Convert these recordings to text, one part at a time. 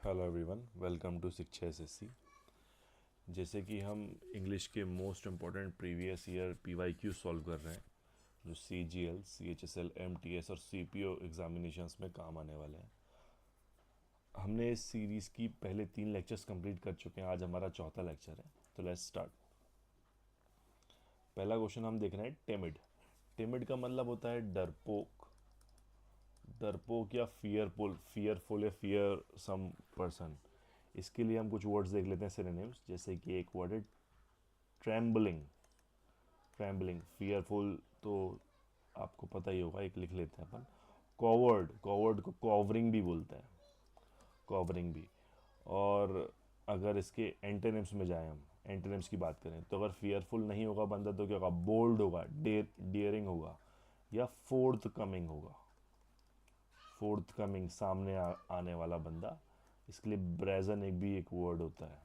Hello everyone, welcome to शिक्षा SSC. जैसे कि हम इंग्लिश के most important previous year PYQ solve कर रहे हैं, जो सीजीएल, सीएचएसएल, एमटीएस और सीपीओ एग्जामिनेशंस में काम आने वाले हैं। हमने इस सीरीज़ की पहले 3 लेक्चर्स कंप्लीट कर चुके हैं। आज हमारा चौथा लेक्चर है, तो लेट्स स्टार्ट। पहला क्वेश्चन हम देख रहे हैं टिमिड। टिमिड का मतलब होता है डरपोक, डरपोक या फियरफुल या फियर सम पर्सन। इसके लिए हम कुछ वर्ड्स देख लेते हैं सिनोनिम्स। जैसे कि एक वर्ड है ट्रैम्बलिंग। ट्रैम्बलिंग फियरफुल तो आपको पता ही होगा, एक लिख लेते हैं अपन। कॉवर्ड, कॉवर्ड को कॉवरिंग भी बोलते हैं, कॉवरिंग भी। और अगर इसके एंटोनिम्स में जाएं, हम एंटोनिम्स की बात करें, तो अगर फियरफुल नहीं होगा बंदा तो क्या होगा? बोल्ड होगा, डियरिंग होगा, या फोर्थ कमिंग होगा। फोर्थ कमिंग, सामने आने वाला बंदा। इसके लिए ब्रेजन एक भी एक वर्ड होता है।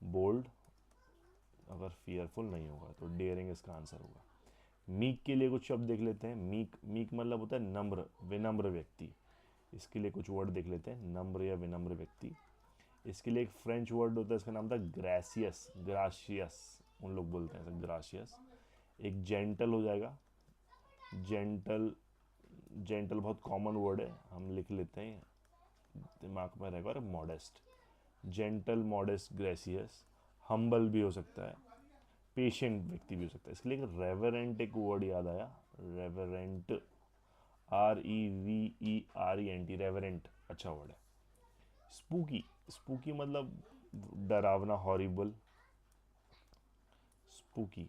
बोल्ड अगर फियरफुल नहीं होगा तो डेयरिंग इसका आंसर होगा। मीक के लिए कुछ शब्द देख लेते हैं। मीक, मीक मतलब होता है नम्र, विनम्र व्यक्ति। इसके लिए कुछ वर्ड देख लेते हैं, नम्र या विनम्र व्यक्ति। इसके लिए एक फ्रेंच वर्ड होता है, इसका नाम था ग्रेसियस, ग्राशियस, उन लोग बोलते हैं ग्राशियस। एक जेंटल हो जाएगा, जेंटल। जेंटल बहुत कॉमन वर्ड है, हम लिख लेते हैं, दिमाग में रहेगा। और modest, gentle, modest, gracious. Humble भी हो सकता है, पेशेंट व्यक्ति भी हो सकता है। इसके लिए एक रेवरेंट एक वर्ड याद आया, रेवरेंट, REVERENT, रेवरेंट अच्छा वर्ड है। स्पूकी, स्पूकी मतलब डरावना, हॉरिबल, स्पूकी।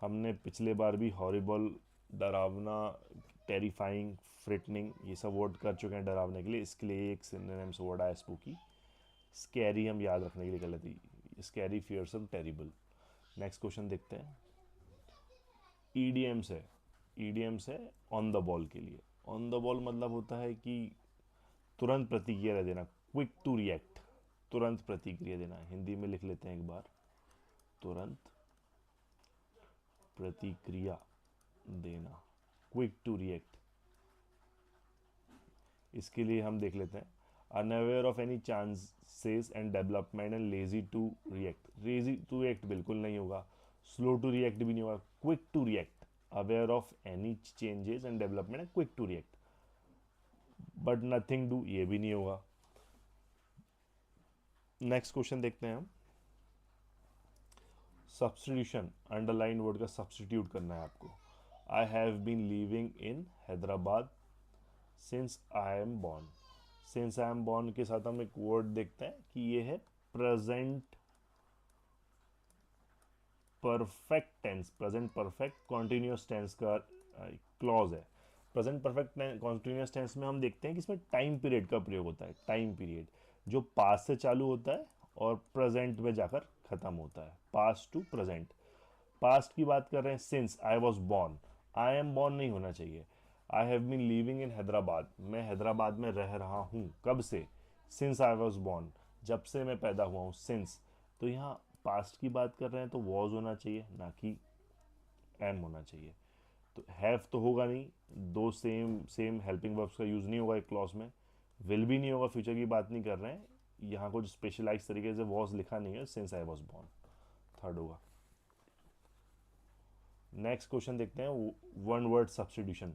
हमने पिछले बार भी हॉरिबल, डरावना, टेरिफाइंग, फ्रिटनिंग, ये सब वर्ड कर चुके हैं डरावने के लिए। इसके लिए एक सिनोनिम्स वर्ड आया स्पूकी। स्कैरी हम याद रखने के लिए कर लेते हैं, scary, fearsome, terrible. Next question देखते हैं। ईडीएम्स है, ईडीएम्स है ऑन द बॉल के लिए। ऑन द बॉल मतलब होता है कि तुरंत प्रतिक्रिया देना, क्विक टू रिएक्ट, तुरंत प्रतिक्रिया देना। हिंदी में लिख लेते हैं एक बार, तुरंत प्रतिक्रिया देना, क्विक टू रिएक्ट। इसके लिए हम देख लेते हैं unaware of any chances and development and lazy to react. Lazy to react बिल्कुल नहीं होगा, स्लो टू रिएक्ट भी नहीं होगा, quick to react. Aware of any changes and development and quick to react, but nothing do ये भी नहीं होगा। नेक्स्ट क्वेश्चन देखते हैं हम। सब्सटीट्यूशन, अंडरलाइन वर्ड का सब्सटीट्यूट करना है आपको। I have been living in Hyderabad since I am born. Since I am born के साथ हम एक वर्ड देखते हैं कि ये है present perfect tense, present perfect continuous tense का क्लॉज है। प्रेजेंट परफेक्ट कॉन्टिन्यूस टेंस में हम देखते हैं कि इसमें टाइम पीरियड का प्रयोग होता है। टाइम पीरियड जो पास्ट से चालू होता है और प्रेजेंट में जाकर खत्म होता है, पास्ट टू प्रेजेंट। पास्ट की बात कर रहे हैं, since I was born, I am born नहीं होना चाहिए। I have been living in Hyderabad, मैं हैदराबाद में रह रहा हूँ, कब से? सिंस आई वॉज बॉर्न, जब से मैं पैदा हुआ हूँ, सिंस। तो यहाँ पास्ट की बात कर रहे हैं तो वॉज होना चाहिए, ना कि एम होना चाहिए। तो हैव तो होगा नहीं, दो सेम सेम हेल्पिंग वर्ब्स का यूज़ नहीं होगा एक क्लॉज में। विल भी नहीं होगा, फ्यूचर की बात नहीं कर रहे हैं। यहाँ कुछ स्पेशलाइज तरीके से वॉज लिखा नहीं है, since I was born, third होगा। नेक्स्ट क्वेश्चन देखते हैं, one word substitution.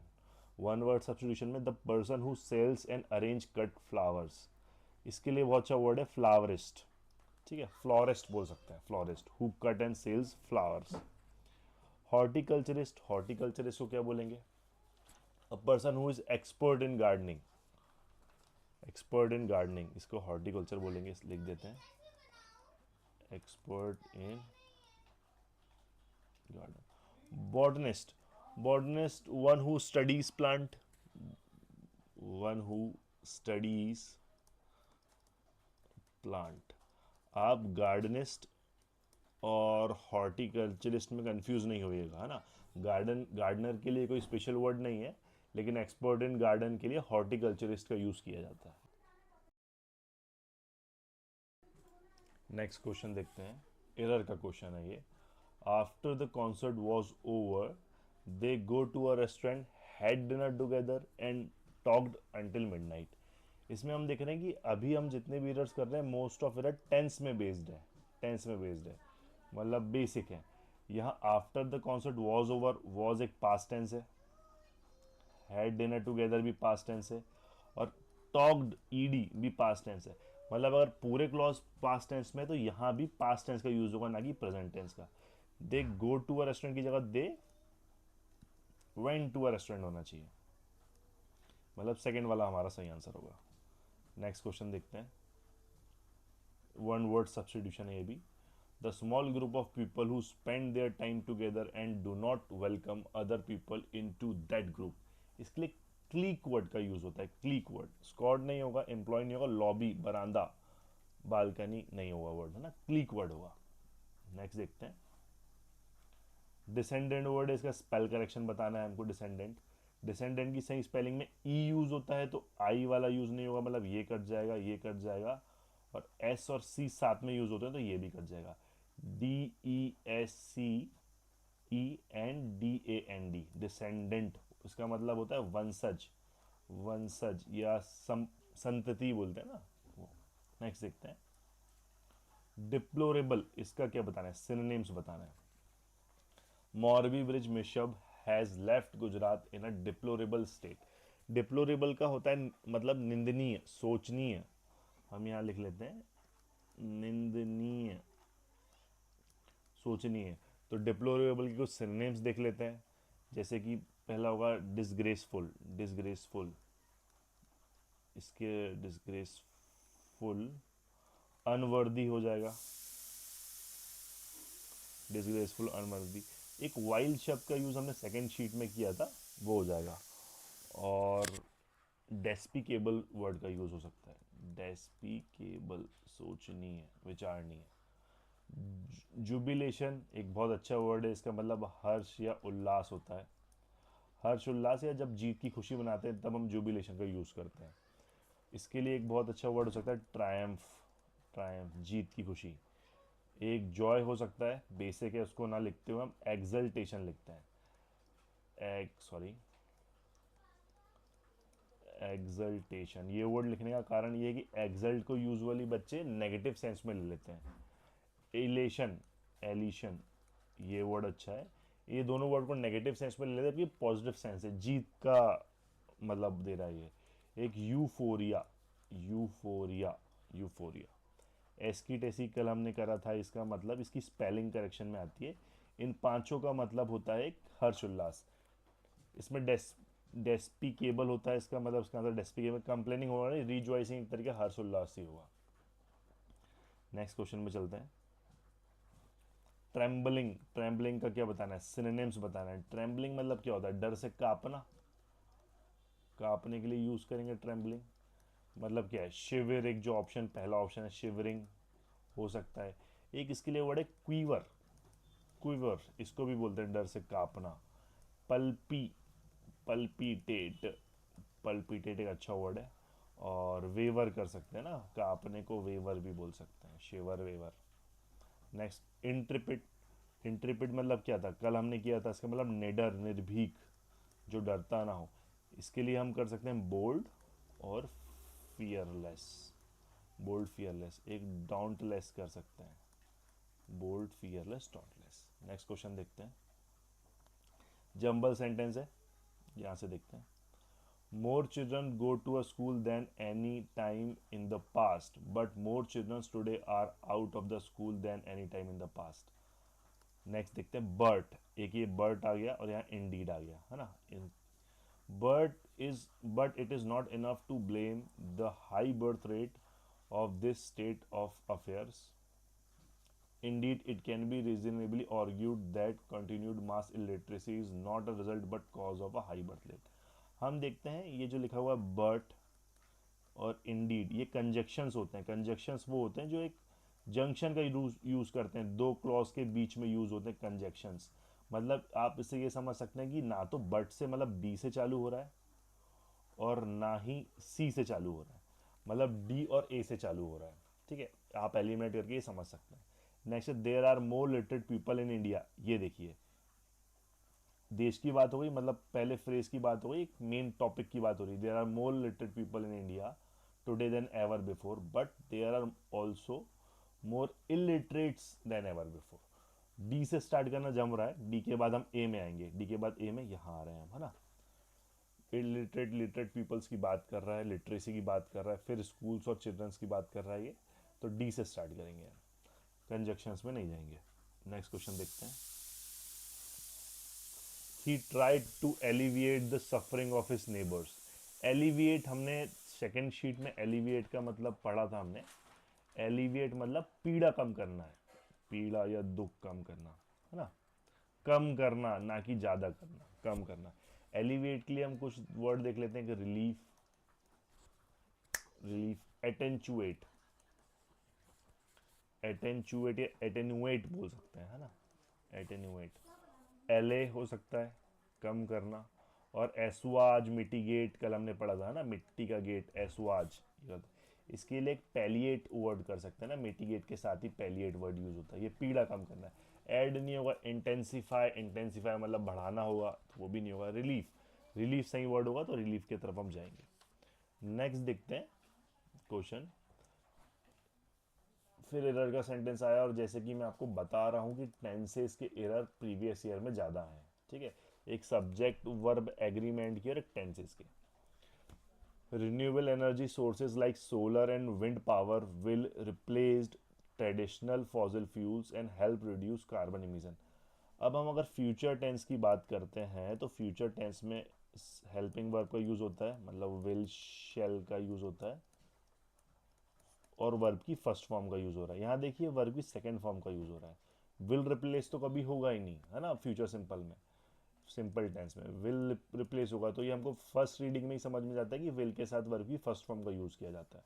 One word substitution में the person who sells and arrange cut flowers. इसके लिए बहुत अच्छा वर्ड है फ्लावरिस्ट, ठीक है, फ्लोरिस्ट बोल सकते हैं, florist who cut and sells flowers. Horticulturist, horticulturist को क्या बोलेंगे? A person who is expert in gardening, expert in gardening, इसको हॉर्टिकल्चर बोलेंगे, लिख देते हैं, expert in garden. Botanist, botanist one who studies plant, one who studies plant. आप gardenist और हॉर्टिकल्चरिस्ट में कंफ्यूज नहीं होइएगा, है ना। गार्डन, गार्डनर के लिए कोई स्पेशल वर्ड नहीं है, लेकिन एक्सपर्ट इन गार्डन के लिए हॉर्टिकल्चरिस्ट का यूज किया जाता है। नेक्स्ट क्वेश्चन देखते हैं, एरर का क्वेश्चन है ये। After the concert was over they go to a restaurant, had dinner together and talked until midnight. इसमें हम देख रहे हैं कि अभी हम जितने भी एरर्स कर रहे हैं मोस्ट ऑफ एरर टेंस में बेस्ड है, टेंस में बेस्ड है, मतलब बेसिक है। यहाँ after the concert was over, was एक पास्ट टेंस है, हैड डिनर टुगेदर भी पास्ट टेंस है, और टॉक्ड ईडी भी पास्ट टेंस है। मतलब अगर पूरे क्लॉज पास्ट टेंस में है, तो यहाँ भी पास्ट टेंस का यूज होगा, ना कि प्रेजेंट टेंस का। दे गो टू अ रेस्टोरेंट की जगह they went to a restaurant होना चाहिए, मतलब सेकंड वाला हमारा सही आंसर होगा। नेक्स्ट क्वेश्चन देखते हैं, वन वर्ड सब्सटीट्यूशन है ये भी। The small group of people who spend their time together and do not welcome other people in to that group. इसके लिए क्लीक वर्ड का यूज होता है, क्लीक वर्ड। स्क्वाड नहीं होगा, एम्प्लॉय नहीं होगा, लॉबी बरामदा बालकनी नहीं होगा वर्ड, है ना, क्लीक वर्ड होगा। नेक्स्ट देखते हैं, डिसेंडेंट वर्ड है, इसका स्पेल करेक्शन बताना है हमको। डिसेंडेंट, डिसेंडेंट की सही स्पेलिंग में ई यूज होता है, तो आई वाला यूज नहीं होगा, मतलब ये कट जाएगा, ये कट जाएगा, और एस और सी साथ में यूज होते हैं तो ये भी कट जाएगा। DESCEND, डिसेंडेंट, उसका मतलब होता है वंशज, वंशज या संतति बोलते हैं ना वो। नेक्स्ट देखते हैं, डिप्लोरेबल, इसका क्या बताना है, सिनोनिम्स बताना है। Morbi bridge mishap has left Gujarat in a deplorable state. Deplorable का होता है मतलब निंदनीय, सोचनीय। हम यहाँ लिख लेते हैं निंदनीय, सोचनीय। तो डिप्लोरेबल की कुछ सिनोनिम्स देख लेते हैं, जैसे कि पहला होगा डिसग्रेसफुल, डिसग्रेसफुल, इसके डिसग्रेसफुल, अनवर्दी हो जाएगा, डिसग्रेसफुल, अनवर्दी। एक वाइल्ड शब्द का यूज़ हमने सेकंड शीट में किया था, वो हो जाएगा। और डेस्पिकेबल वर्ड का यूज़ हो सकता है, डेस्पिकेबल, सोचनीय, विचारणीय। जुबिलेशन एक बहुत अच्छा वर्ड है, इसका मतलब हर्ष या उल्लास होता है। हर्ष उल्लास, या जब जीत की खुशी मनाते हैं तब हम जुबिलेशन का यूज़ करते हैं। इसके लिए एक बहुत अच्छा वर्ड हो सकता है ट्रायम्फ, ट्रायम्फ, जीत की खुशी। एक जॉय हो सकता है, बेसिक है, उसको ना लिखते हुए हम एक्सल्टेशन लिखते हैं, सॉरी, एक्सल्टेशन। ये वर्ड लिखने का कारण ये है कि एक्सल्ट को यूजुअली बच्चे नेगेटिव सेंस में ले लेते हैं। एलेशन, एलिशन, ये वर्ड अच्छा है। ये दोनों वर्ड को नेगेटिव सेंस में ले लेते हैं, जबकि पॉजिटिव सेंस है, जीत का मतलब दे रहा है ये। एक euphoria, euphoria, euphoria. ASCII Tessy कल हमने करा था, इसका मतलब इसकी स्पेलिंग करेक्शन में आती है। इन पांचों का मतलब होता है एक हर्ष उल्लास। इसमें डेस्पिकेबल होता है, इसका मतलब इसका आंसर डेस्पिकेबल, कंप्लेनिंग होगा नहीं, रिजॉइसिंग एक तरीके हर्ष उल्लास ही होगा। नेक्स्ट क्वेश्चन में चलते हैं, ट्रेम्बलिंग, ट्रेम्बलिंग का क्या बताना है, सिनोनिम्स बताना है। ट्रेम्बलिंग मतलब क्या होता है, डर से कांपना, कांपने के लिए यूज करेंगे ट्रेम्बलिंग। मतलब क्या है, शिविर, एक जो ऑप्शन पहला ऑप्शन है शिवरिंग हो सकता है। एक इसके लिए वर्ड है क्वीवर, क्विवर, इसको भी बोलते हैं डर से कांपना। पल्पी, पल्पीटेट, पल्पीटेट एक अच्छा वर्ड है। और वेवर कर सकते हैं ना, कांपने को वेवर भी बोल सकते हैं, शिवर, वेवर। नेक्स्ट इंट्रिपिड, इंट्रिपिड मतलब क्या था, कल हमने किया था, इसका मतलब निडर, निर्भीक, जो डरता ना हो। इसके लिए हम कर सकते हैं बोल्ड और फियरलेस, बोल्ड फियरलेस, एक डाउंटलेस कर सकते हैं, bold fearless dauntless. Next question देखते हैं, जंबल सेंटेंस है, यहाँ से देखते हैं। More children go to a school than any time in the past, but more children today are out of the school than any time in the past. Next देखते हैं Burt, एक ये Burt आ गया और यहाँ इंडीड आ गया, है ना। Birth is, but it is not enough to blame the high birth rate of this state of affairs. Indeed, it can be reasonably argued that continued mass illiteracy is not a result but cause of a high birth rate. हम देखते हैं ये जो लिखा हुआ है but और indeed, ये कंजक्शंस होते हैं। कंजक्शंस वो होते हैं जो एक जंक्शन का यूज करते हैं, दो क्लॉज के बीच में यूज होते हैं कंजक्शंस। मतलब आप इससे ये समझ सकते हैं कि ना तो बट से मतलब बी से चालू हो रहा है, और ना ही सी से चालू हो रहा है, मतलब डी और ए से चालू हो रहा है। ठीक है, आप एलिमिनेट करके ये समझ सकते हैं। Next, there are more literate people in India. ये देखिए, देश की बात हो गई, मतलब पहले फ्रेज की बात हो गई, एक मेन टॉपिक की बात हो रही है। There are more literate people in India today than ever before, but there are also more illiterates than ever before. D से स्टार्ट करना जम रहा है, डी के बाद हम ए में आएंगे, डी के बाद ए में यहाँ आ रहे हैं हम, है ना। इलिटरेट लिटरेट पीपल्स की बात कर रहा है, लिटरेसी की बात कर रहा है, फिर स्कूल्स और चिल्ड्रंस की बात कर रहा है ये, तो डी से स्टार्ट करेंगे, कंजक्शंस में नहीं जाएंगे। नेक्स्ट क्वेश्चन देखते हैं। He tried to alleviate the suffering of his neighbors. Alleviate हमने सेकेंड शीट में alleviate का मतलब पढ़ा था हमने। Alleviate मतलब पीड़ा कम करना है, पीड़ा या दुख कम करना, है ना। कम करना, ना कि ज़्यादा करना, कम करना। Alleviate के लिए हम कुछ वर्ड देख लेते हैं कि रिलीफ, रिलीफ, एटेंचुएट, एटेंचुएट या एटेनुएट बोल सकते हैं, है ना, एटेनुएट। एले हो सकता है कम करना, और एसवाज, मिटिगेट, कल हमने पढ़ा था ना, मिट्टी का गेट, एसवाज। इसके लिए एक पैलिएट वर्ड कर सकते हैं ना, मिटिगेट के साथ ही पैलिएट वर्ड यूज होता है, ये पीड़ा कम करना है। ऐड नहीं होगा, इंटेंसिफाई, इंटेंसिफाई मतलब बढ़ाना होगा, तो वो भी नहीं होगा। रिलीफ, रिलीफ सही वर्ड होगा तो रिलीफ की तरफ हम जाएंगे। नेक्स्ट देखते हैं क्वेश्चन। फिर एरर का सेंटेंस आया, और जैसे कि मैं आपको बता रहा हूँ कि टेंसेस के एरर प्रीवियस ईयर में ज़्यादा हैं, ठीक है। एक सब्जेक्ट वर्ब एग्रीमेंट की और एक टेंसेस के। Renewable energy sources like solar and wind power will replaced traditional fossil fuels and help reduce carbon emission. अब हम अगर फ्यूचर टेंस की बात करते हैं तो फ्यूचर टेंस में हेल्पिंग वर्ब का यूज़ होता है, मतलब विल शेल का यूज़ होता है, और वर्ब की फर्स्ट फॉर्म का यूज़ हो रहा है। यहाँ देखिए वर्ब की सेकंड फॉर्म का यूज़ हो रहा है। विल रिप्लेस तो कभी होगा ही नहीं, है ना, फ्यूचर सिंपल में, सिंपल टेंस में विल रिप्लेस होगा, तो ये हमको फर्स्ट रीडिंग में ही समझ में जाता है कि विल के साथ वर्ब की फर्स्ट फॉर्म का यूज़ किया जाता है,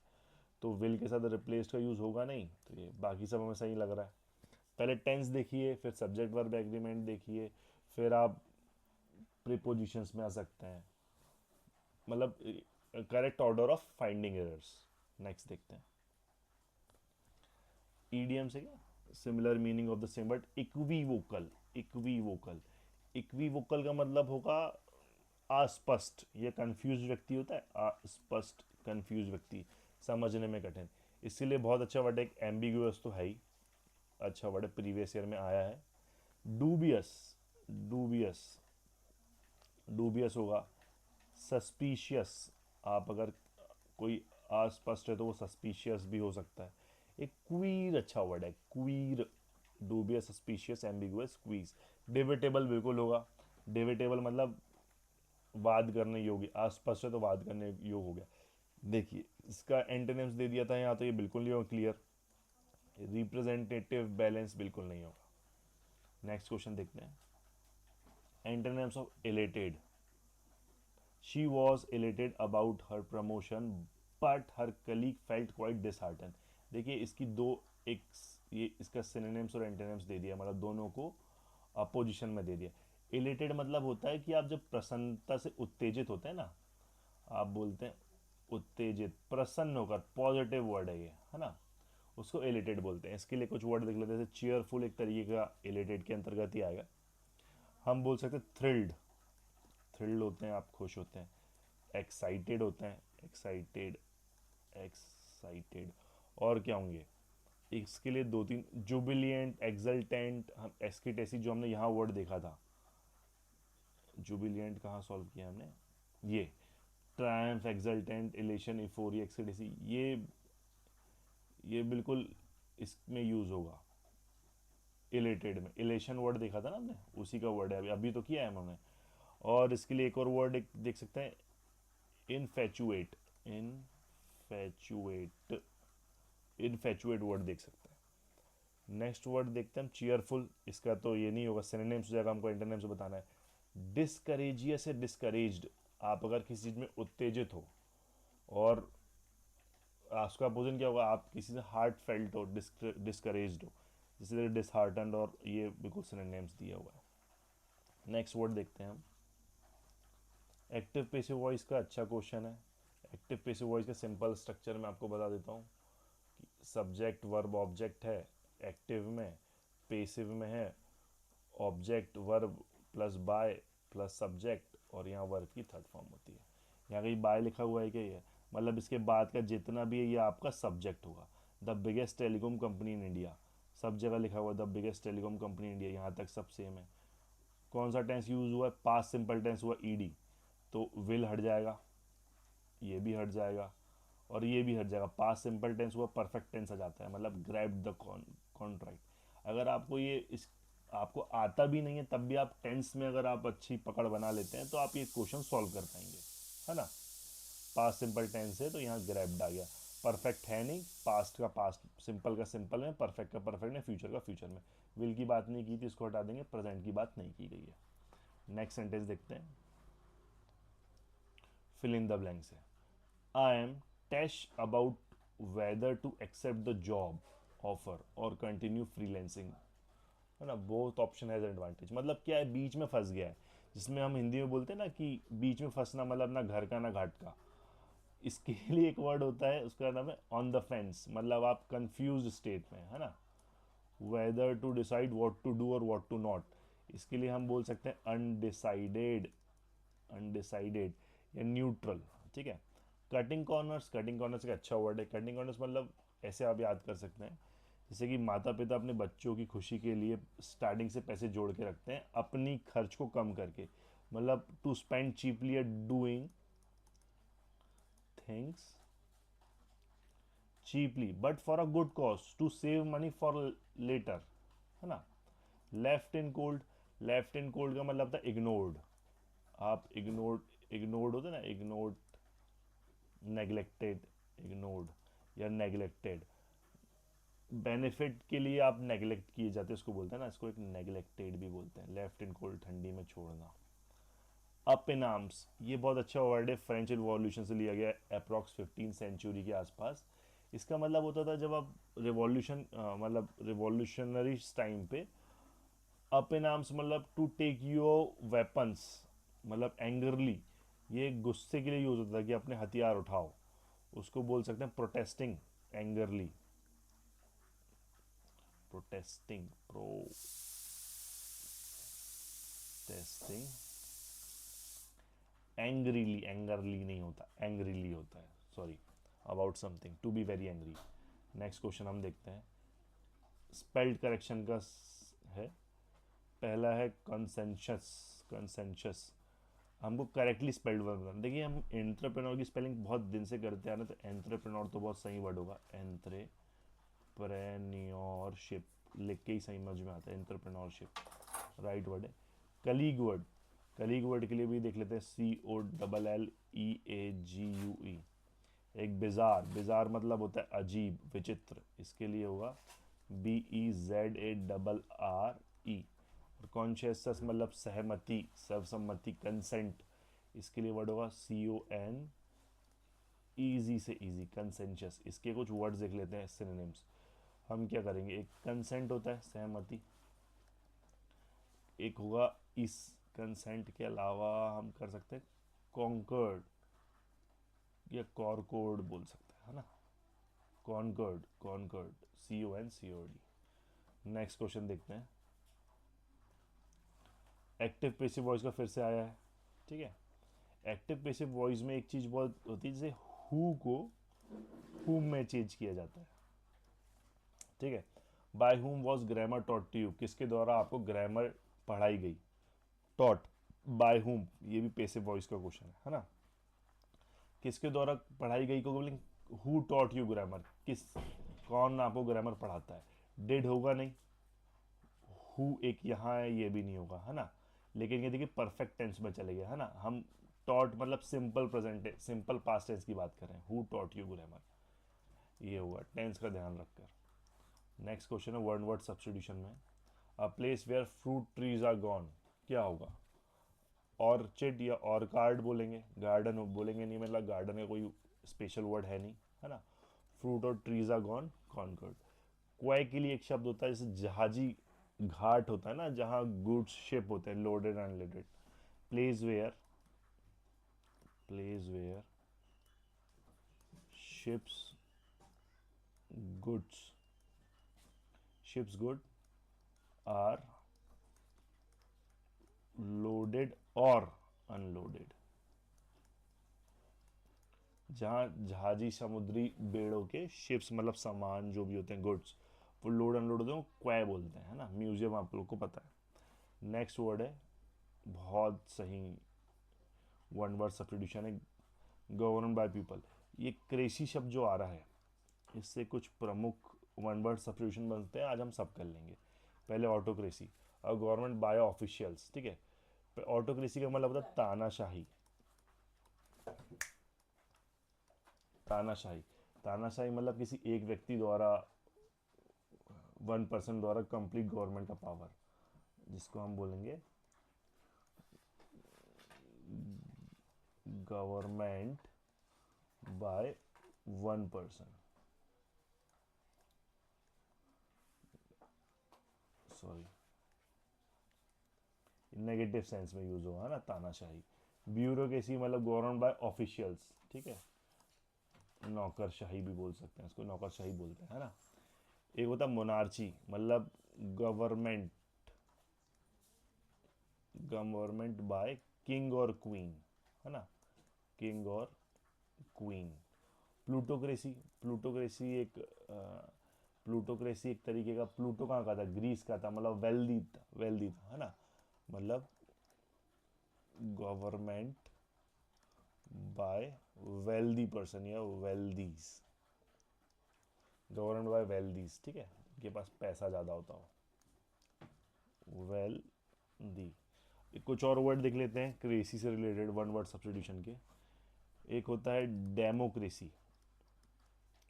तो विल के साथ रिप्लेस्ड का यूज़ होगा नहीं, तो ये बाकी सब हमें सही लग रहा है। पहले टेंस देखिए, फिर सब्जेक्ट वर्ब एग्रीमेंट देखिए, फिर आप प्रीपोजिशंस में आ सकते हैं, मतलब correct order of finding errors. Next देखते हैं। ईडीएम से क्या similar meaning of the same, but equivocal, equivocal, equivocal का मतलब होगा अस्पष्ट, ये कंफ्यूज व्यक्ति होता है, अस्पष्ट कंफ्यूज व्यक्ति, समझने में कठिन। इसीलिए बहुत अच्छा वर्ड है, एक एम्बिगुअस तो है ही, अच्छा वर्ड है, प्रीवियस ईयर में आया है। डूबियस, डूबियस, डूबियस होगा। सस्पिशियस, आप अगर कोई अस्पष्ट है तो वो सस्पिशियस भी हो सकता है। एक क्वीर अच्छा वर्ड है, queer, dubious, suspicious, ambiguous, quiz. Debatable बिल्कुल होगा, डिबेटेबल मतलब वाद करने योग्य, अस्पष्ट है तो वाद करने योग्य हो गया। देखिए इसका एंटोनिम्स दे दिया था यहाँ, तो ये बिल्कुल नहीं होगा क्लियर। रिप्रेजेंटेटिव बैलेंस बिल्कुल नहीं होगा। नेक्स्ट क्वेश्चन देखते हैं। Antonyms of elated. She was elated about her promotion but her colleague felt quite dishearten. देखिए इसकी दो, एक ये इसका सिनोनिम्स और एंटोनिम्स दे दिया, मतलब दोनों को अपोजिशन में दे दिया। एलेटेड मतलब होता है कि आप जब प्रसन्नता से उत्तेजित होते हैं ना, आप बोलते हैं उत्तेजित, प्रसन्न होकर, पॉजिटिव वर्ड है ये, है ना, उसको एलेटेड बोलते हैं। इसके लिए कुछ वर्ड देख लेते हैं, जैसे चीयरफुल एक तरीके का एलेटेड के अंतर्गत ही आएगा। हम बोल सकते हैं थ्रिल्ड, थ्रिल्ड होते हैं आप खुश होते हैं। एक्साइटेड होते हैं, एक्साइटेड, एक्साइटेड। और क्या होंगे इसके लिए दो तीन, जुबिलियंट, एक्सल्टेंट, हम एक्सकिटेसी जो हमने यहाँ वर्ड देखा था, जुबिलियंट कहाँ सॉल्व किया हमने, ये ट्रायम्फ, एक्सल्टेंट, इलेशन, इफोरिया, एक्सकिटेसी, ये बिल्कुल इसमें यूज होगा। इलेटेड में इलेशन वर्ड देखा था ना हमने, उसी का वर्ड है, अभी अभी तो किया है हमने। और इसके लिए एक और वर्ड एक देख सकते हैं, इनफैचुएट, इनफैचुएट, इनफैचुएट वर्ड देख सकते हैं। नेक्स्ट वर्ड देखते हैं हम, चीयरफुल, इसका तो ये नहीं होगा, सिनोनिम्स हो जाएगा, हमको एंटोनिम्स बताना है। डिस्करेजियस है, डिस्करेज्ड, आप अगर किसी चीज़ में उत्तेजित हो, और उसका अपोजिट क्या होगा, आप किसी से हार्ट फेल्ट हो, डिस्करेज्ड हो, जैसे डिसहार्टनड, और ये बिल्कुल सिनोनिम्स दिया हुआ है। नेक्स्ट वर्ड देखते हैं हम। एक्टिव पैसिव वॉइस का अच्छा क्वेश्चन है। एक्टिव पैसिव वॉइस का सिंपल स्ट्रक्चर मैं आपको बता देता हूँ। सब्जेक्ट वर्ब ऑब्जेक्ट है एक्टिव में, पेसिव में है object verb plus by plus subject, और यहाँ वर्ब की थर्ड फॉर्म होती है। यहाँ कहीं बाय लिखा हुआ है क्या, ये मतलब इसके बाद का जितना भी है ये आपका सब्जेक्ट होगा। The biggest telecom company in India, सब जगह लिखा हुआ the biggest telecom company India, यहाँ तक सब सेम है। कौन सा टेंस यूज हुआ है, पास्ट सिंपल टेंस हुआ ईडी, तो विल हट जाएगा, ये भी हट जाएगा और ये भी हट जाएगा। पास्ट सिंपल टेंस हुआ परफेक्ट टेंस आ जाता है, मतलब ग्रैब द कॉन्ट्रैक्ट। अगर आपको ये इस आपको आता भी नहीं है तब भी आप टेंस में अगर आप अच्छी पकड़ बना लेते हैं तो आप ये क्वेश्चन सॉल्व कर पाएंगे, है ना। पास्ट सिंपल टेंस है तो यहाँ ग्रैब्ड आ गया। परफेक्ट है नहीं, पास्ट का पास्ट, सिंपल का सिंपल में, परफेक्ट का परफेक्ट में, फ्यूचर का फ्यूचर में। विल की बात नहीं की थी, इसको हटा देंगे, प्रेजेंट की बात नहीं की गई है। नेक्स्ट सेंटेंस देखते हैं, फिल इन द ब्लैंक्स है। I am tense about whether to accept the job offer और कंटिन्यू फ्रीलैंसिंग, है ना। बोथ ऑप्शन हैज एडवांटेज, मतलब क्या है, बीच में फंस गया है, जिसमें हम हिंदी में बोलते हैं ना कि बीच में फंसना, मतलब ना घर का ना घाट का। इसके लिए एक वर्ड होता है, उसका नाम है ऑन द फेंस, मतलब आप कंफ्यूज स्टेट में, है ना। Whether to decide what to do और व्हाट टू नॉट, इसके लिए हम बोल सकते हैं अनडिसाइडेड, अनडिसाइडेड या न्यूट्रल, ठीक है। कटिंग कॉर्नर्स, कटिंग कॉर्नर्स का अच्छा वर्ड है। कटिंग कॉर्नर्स मतलब ऐसे आप याद कर सकते हैं, जैसे कि माता पिता अपने बच्चों की खुशी के लिए स्टार्टिंग से पैसे जोड़ के रखते हैं अपनी खर्च को कम करके, मतलब to spend cheaply at doing things cheaply but for a good cause, to save money for later, है ना। Left in cold, left in cold का मतलब था इग्नोर्ड, आप इग्नोर्ड, इग्नोर्ड होते ना, इग्नोर्ड, नेग्लेक्टेड, इग्नोर्ड या नेग्लेक्टेड, बेनिफिट के लिए आप नेग्लेक्ट किए जाते हैं, उसको बोलते हैं ना, इसको एक नेग्लेक्टेड भी बोलते हैं। लेफ्ट इन कोल्ड, ठंडी में छोड़ना। अप इन आर्म्स, ये बहुत अच्छा वर्ड है, फ्रेंच रिवॉल्यूशन से लिया गया है, अप्रॉक्स 15 सेंचुरी के आसपास। इसका मतलब होता था जब आप रिवॉल्यूशन, मतलब रिवॉल्यूशनरी टाइम पे, अप इन आर्म्स मतलब टू टेक योर वेपन्स, मतलब एंगरली, ये गुस्से के लिए यूज होता था कि अपने हथियार उठाओ, उसको बोल सकते हैं protesting angrily, protesting, protesting angrily, angrily नहीं होता, एंग्रीली होता है, sorry, about something, to be very angry. Next question हम देखते हैं, स्पेल्ड करेक्शन का है। पहला है कंसेंशस, कंसेंशस, हमको करेक्टली स्पेल्ड वर्ड बनाना। देखिए हम एंट्रप्रेन्योर की स्पेलिंग बहुत दिन से करते आ रहे हैं, तो एंट्रप्रेन्योर तो बहुत सही वर्ड होगा, एंट्रप्रेन्योरशिप लिख के ही सही समझ में आता है, एंट्रप्रेन्योरशिप राइट वर्ड है। कलीग वर्ड, कलीग वर्ड के लिए भी देख लेते हैं, COLLEAGUE। एक बिजार, बिजार मतलब होता है अजीब, विचित्र, इसके लिए होगा BEZARRE। और कॉन्शियस मतलब सहमति, सर्वसम्मति, कंसेंट, इसके लिए वर्ड होगा CON, ईजी से ईजी, कंसेंशस। इसके कुछ वर्ड्स देख लेते हैं, सिनोनिम्स। हम क्या करेंगे, एक कंसेंट होता है सहमति, एक होगा, इस कंसेंट के अलावा हम कर सकते हैं कॉन्कर्ड या कॉरकोड बोल सकते हैं, है ना। Concord, concord, CONCORD। Next question देखते हैं, एक्टिव पैसिव वॉइस का फिर से आया है, ठीक है। एक्टिव पैसिव वॉइस में एक चीज़ बहुत होती है, जैसे हु को हुम में चेंज किया जाता है, ठीक है। By whom was grammar taught to you, किसके द्वारा आपको ग्रामर पढ़ाई गई, टॉट, बाय हुम, ये भी पैसिव वॉइस का क्वेश्चन है ना। किसके द्वारा पढ़ाई गई को बोलेंगे हु टॉट यू ग्रामर, किस, कौन आपको ग्रामर पढ़ाता है। डिड होगा नहीं, हु एक यहाँ है, ये भी नहीं होगा, है ना। लेकिन ये देखिए परफेक्ट टेंस में चले गए, है ना। हम टॉट मतलब simple present, simple past tense की बात कर रहे हैं, हु टॉट यू ग्रामर, ये हुआ, टेंस का ध्यान रखकर। नेक्स्ट क्वेश्चन है वन वर्ड सब्स्टिट्यूशन में, a place where fruit trees are grown, क्या होगा, ऑर्चिड या ऑर्कार्ड बोलेंगे, गार्डन बोलेंगे नहीं, मतलब गार्डन का कोई स्पेशल वर्ड है नहीं, है ना। फ्रूट और ट्रीज आर गॉन, कॉन्कर्ड। क्वाई के लिए एक शब्द होता है, जैसे जहाजी घाट होता है ना, जहाँ गुड्स शिप होते हैं, loaded unloaded. Place where, place where ships goods, ships good are loaded और अनलोडेड। जहाँ जहाजी समुद्री बेड़ों के शिप्स मतलब सामान जो भी होते हैं गुड्स वो लोड अनलोड होते हैं वो क्वै बोलते हैं, है ना। म्यूजियम आप लोग को पता है। नेक्स्ट वर्ड है, बहुत सही वन वर्ड सब्स्टिट्यूशन है, गवर्न बाय पीपल। ये क्रेसी शब्द जो आ रहा है इससे कुछ प्रमुख वन वर्ड सब्स्टिट्यूशन बनते हैं, आज हम सब कर लेंगे। पहले ऑटोक्रेसी और गवर्नमेंट बाय ऑफिशियल्स, ठीक है। ऑटोक्रेसी का मतलब होता है तानाशाही। तानाशाही तानाशाही मतलब किसी एक व्यक्ति द्वारा, वन पर्सन द्वारा कंप्लीट गवर्नमेंट का पावर, जिसको हम बोलेंगे government by one person, sorry negative sense में यूज हुआ है ना तानाशाही। ब्यूरोक्रेसी मतलब गवर्नमेंट बाय ऑफिशियल्स, ठीक है। नौकरशाही भी बोल सकते हैं इसको, नौकरशाही बोलते हैं, है ना। एक होता है मोनार्ची मतलब गवर्नमेंट गवर्नमेंट बाय किंग और क्वीन, है ना, किंग और क्वीन। प्लूटोक्रेसी प्लूटोक्रेसी एक प्लूटोक्रेसी एक तरीके का, प्लूटो कहाँ का था, ग्रीस का था, मतलब वेल्दी था, है ना। मतलब गवर्नमेंट बाय वेल्दी पर्सन या वेल्दीज, गवर्नमेंट बाय वेल्दीज, ठीक है, उनके पास पैसा ज़्यादा होता हो, वेल्दी। कुछ और वर्ड देख लेते हैं क्रेसी से रिलेटेड वन वर्ड सब्स्टिट्यूशन के। एक होता है डेमोक्रेसी,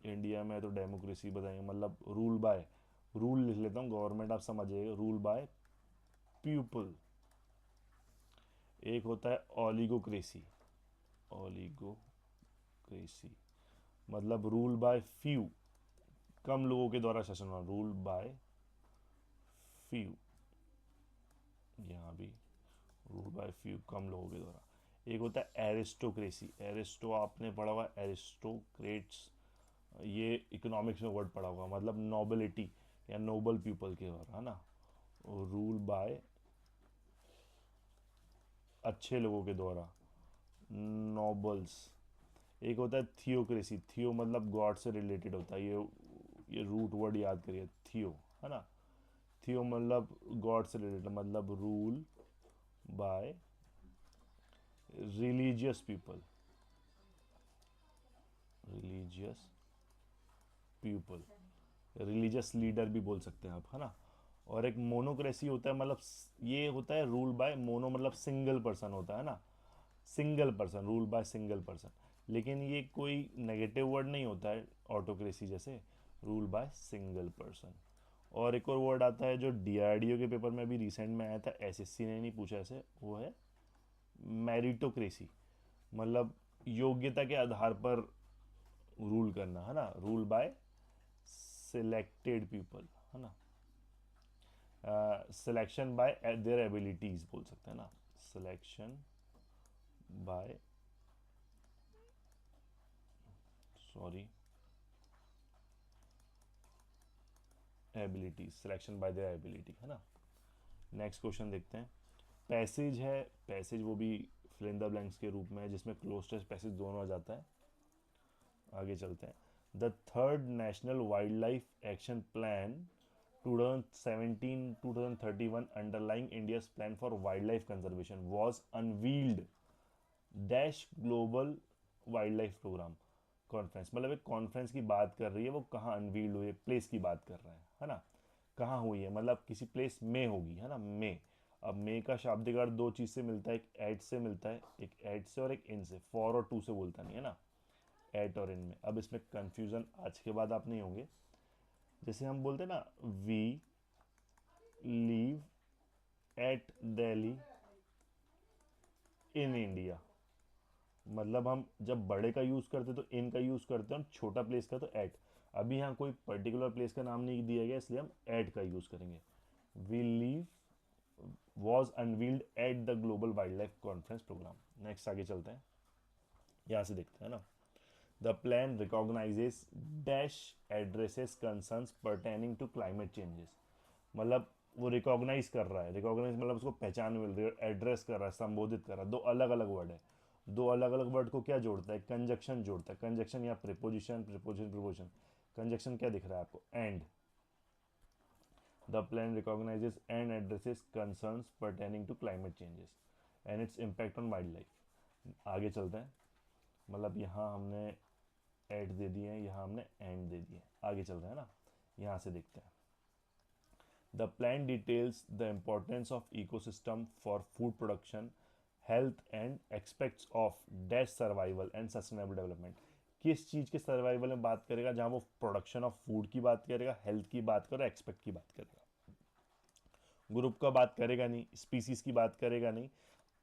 इंडिया में है तो डेमोक्रेसी बताएंगे, मतलब रूल बाय, रूल लिख लेता हूँ, गवर्नमेंट आप समझिएगा, रूल बाय पीपल। एक होता है ओलिगोक्रेसी, ओलिगोक्रेसी मतलब रूल बाय फ्यू, कम लोगों के द्वारा शासन होना, रूल बाय फ्यू, यहाँ भी रूल बाय फ्यू, कम लोगों के द्वारा। एक होता है एरिस्टोक्रेसी, एरिस्टो आपने पढ़ा हुआ, एरिस्टोक्रेट्स, ये इकोनॉमिक्स में वर्ड पढ़ा हुआ, मतलब नोबिलिटी या नोबल पीपल के द्वारा, है ना। रूल बाय अच्छे लोगों के द्वारा, नोबल्स। एक होता है थियोक्रेसी, थियो मतलब गॉड से रिलेटेड होता है, ये रूट वर्ड याद करिए, थियो, है ना। थियो मतलब गॉड से रिलेटेड, मतलब rule by religious people, religious people, religious leader भी बोल सकते हैं आप, है ना। और एक मोनोक्रेसी होता है, मतलब ये होता है रूल बाय मोनो मतलब सिंगल पर्सन होता है ना, single person, rule by single person. लेकिन ये कोई नेगेटिव वर्ड नहीं होता है ऑटोक्रेसी जैसे, रूल बाय सिंगल पर्सन। और एक और वर्ड आता है जो डीआरडीओ के पेपर में भी रिसेंट में आया था, एसएससी ने नहीं पूछा ऐसे, वो है मेरिटोक्रेसी, मतलब योग्यता के आधार पर रूल करना, है ना, रूल बाय सिलेक्टेड पीपल, है ना। सिलेक्शन बाय देयर एबिलिटीज बोल सकते हैं ना, selection bye, sorry, ability, selection bye their ability, है ना। नेक्स्ट क्वेश्चन देखते हैं। पैसेज है, पैसेज वो भी फिल इन द ब्लैंक्स के रूप में है, जिसमें क्लोज टेस्ट पैसेज दोनों आ जाता है। आगे चलते हैं। The third national wild life action plan 2017-2031 underlying India's plan for wild life conservation was unveiled dash global wild life program conference, मतलब एक कॉन्फ्रेंस की बात कर रही है, वो कहाँ अनवील्ड हुई है, प्लेस की बात कर रहा है ना। कहाँ हुई है, मतलब किसी प्लेस में होगी, है ना, में। अब मे का शाब्दिक अर्थ दो चीज़ से मिलता है, एक एट से मिलता है, एक एट से और एक इन से, फॉर और टू से बोलता नहीं है ना, एट और इन में। अब इसमें कंफ्यूजन आज के बाद आप नहीं होंगे। जैसे हम बोलते हैं ना, we live at Delhi in India, मतलब हम जब बड़े का यूज़ करते तो इन का यूज़ करते हैं, और छोटा प्लेस का तो एट। अभी यहाँ कोई पर्टिकुलर प्लेस का नाम नहीं दिया गया, इसलिए हम एट का यूज़ करेंगे। We live was unveiled at the global wild life conference program. Next आगे चलते हैं, यहाँ से देखते हैं ना। The plan recognizes dash addresses concerns pertaining to climate changes, मतलब वो रिकॉग्नाइज कर रहा है, रिकॉग्नाइज मतलब उसको पहचान मिल रही है, एड्रेस कर रहा है, संबोधित कर रहा है, दो अलग अलग वर्ड है। दो अलग अलग वर्ड को क्या जोड़ता है, कंजक्शन जोड़ता है, कंजक्शन या प्रिपोजिशन, प्रिपोजिशन प्रिपोजिशन। कंजक्शन क्या दिख रहा है आपको, and. The plan recognizes and addresses concerns pertaining to climate changes and its impact on wild life. आगे चलते हैं, मतलब यहाँ हमने एड दे दिए हैं, यहाँ हमने एंड दे दिए, आगे चल रहे हैं ना, यहाँ से देखते हैं। The plan details the importance of ecosystem for food production, health and aspects of dash survival and sustainable development. किस चीज़ के सर्वाइवल में बात करेगा, जहाँ वो प्रोडक्शन ऑफ फूड की बात करेगा, हेल्थ की बात करेगा, एक्सपेक्ट की बात करेगा। ग्रुप का बात करेगा नहीं, स्पीसीज की बात करेगा नहीं।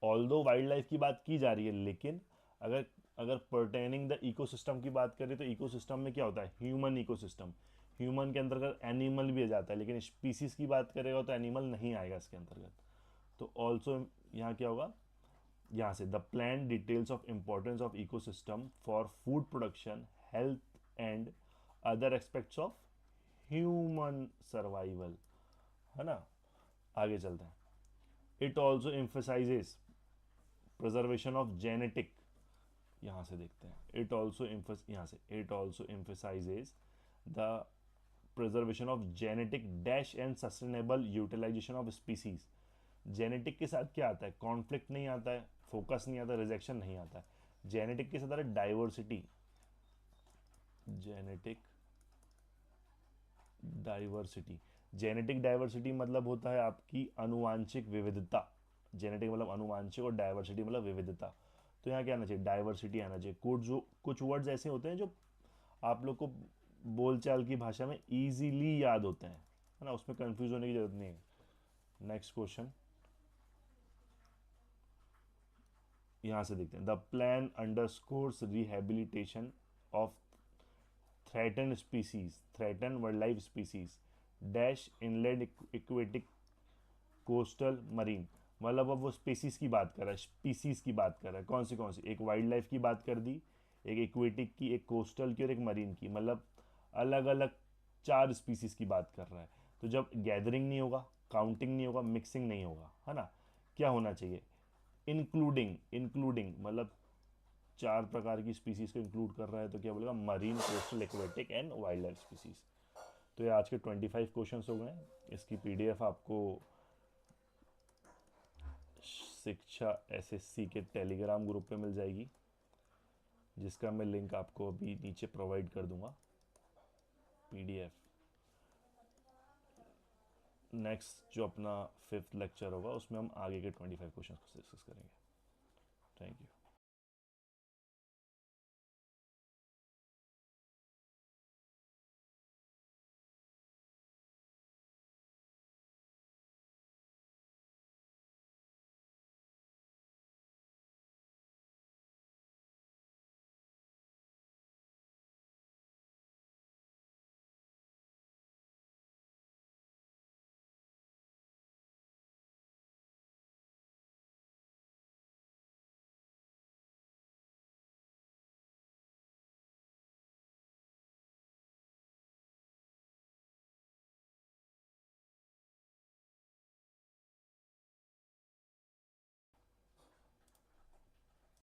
ऑल्दो वाइल्ड लाइफ की बात की जा रही है, लेकिन अगर अगर पर्टेनिंग द इकोसिस्टम की बात करें तो इकोसिस्टम में क्या होता है, ह्यूमन इकोसिस्टम। ह्यूमन के अंतर्गत एनिमल भी आ जाता है, लेकिन स्पीसीज की बात करेगा तो एनिमल नहीं आएगा इसके अंतर्गत। तो ऑल्सो यहाँ क्या होगा, यहाँ से the plan details of importance of ecosystem for food production, health and other aspects of human survival, है ना। आगे चलते हैं। It also emphasizes preservation of genetic, यहाँ से देखते हैं। It also emphasizes the preservation of genetic dash and sustainable utilization of species. Genetic के साथ क्या आता है, कॉन्फ्लिक्ट नहीं आता है, फोकस नहीं आता, रिजेक्शन नहीं आता है। जेनेटिक के साथ आता है diversity, genetic diversity. Genetic diversity मतलब होता है आपकी अनुवांशिक विविधता। जेनेटिक मतलब अनुवांशिक और डाइवर्सिटी मतलब विविधता। तो यहाँ क्या आना चाहिए, डाइवर्सिटी आना चाहिए। कुछ वर्ड्स ऐसे होते हैं जो आप लोग को बोलचाल की भाषा में इजीली याद होते हैं, है ना, उसमें कंफ्यूज होने की जरूरत नहीं है। नेक्स्ट क्वेश्चन यहाँ से देखते हैं। The plan underscores rehabilitation of threaten species, threaten wild life species dash inland aquatic coastal marine. मतलब अब वो स्पीसीज की बात कर रहा है, स्पीसीज की बात कर रहा है, कौन सी, एक वाइल्ड लाइफ की बात कर दी, एक इक्वेटिक की, एक कोस्टल की और एक मरीन की। मतलब अलग अलग 4 स्पीसीज की बात कर रहा है। तो जब गैदरिंग नहीं होगा, काउंटिंग नहीं होगा, मिक्सिंग नहीं होगा, है ना, क्या होना चाहिए, इंक्लूडिंग। इंक्लूडिंग मतलब 4 प्रकार की स्पीसीज को इंक्लूड कर रहा है, तो क्या बोलेगा, marine, coastal, aquatic and wild life species. तो ये आज के 25 क्वेश्चन हो गए। इसकी पीडीएफ आपको शिक्षा एसएससी के टेलीग्राम ग्रुप पे मिल जाएगी, जिसका मैं लिंक आपको अभी नीचे प्रोवाइड कर दूंगा, पीडीएफ। नेक्स्ट जो अपना 5th लेक्चर होगा उसमें हम आगे के 25 क्वेश्चन डिस्कस करेंगे। Thank you.